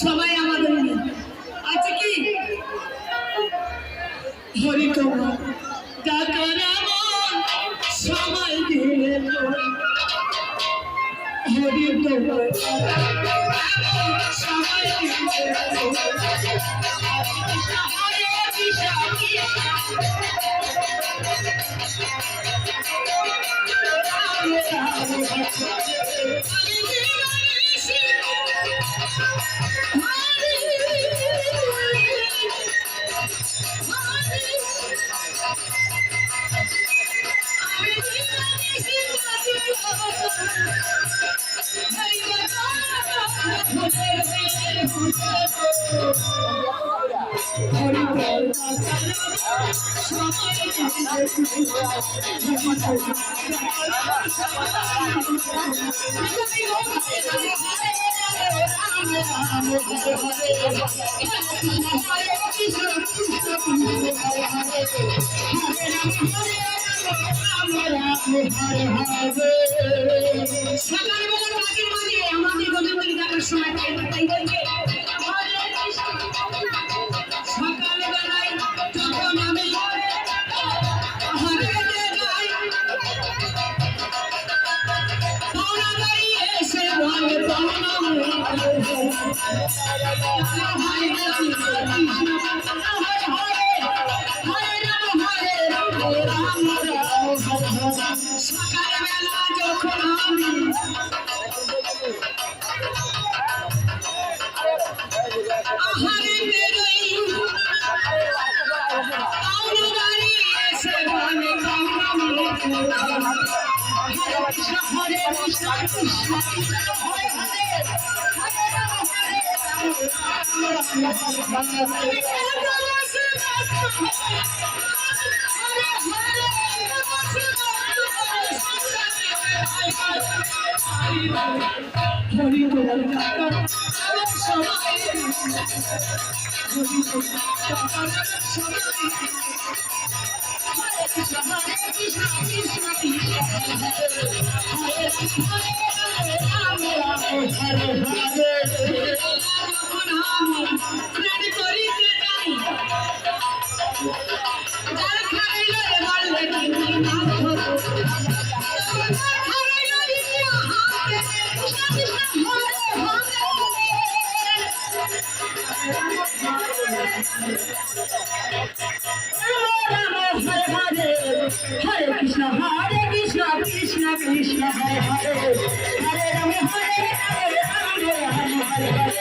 সবাই আমাদের আছে কি হরি তোমার ডাকার সবাই দিলে হরি তোমার সবাই সকালবেলা কাজের মাঝে আমাদের গজলগুলি দেখার সময় তাই বলছে সকালবেলায় যখন আমি এসে বলে সকালবেলা যখন আমি আহারে বেরোই আউরি বাড়ি এসে বলে হরে কৃষ্ণ হরে কৃষ্ণ কৃষ্ণ কৃষ্ণ হরে হরে হরে রাম হরে হরি তোমার সবাই হরি তোমার সবাই কৃষ্ণ কৃষ্ণ কৃষ্ণ হরে হরে রাম রাম হরে হরে যখন আমি স্নান করিতে যাই যার খাইলে বললে তুমি না हरे कृष्ण कृष्ण कृष्ण हरे हरे हरे राम हरे राम राम हरे हरे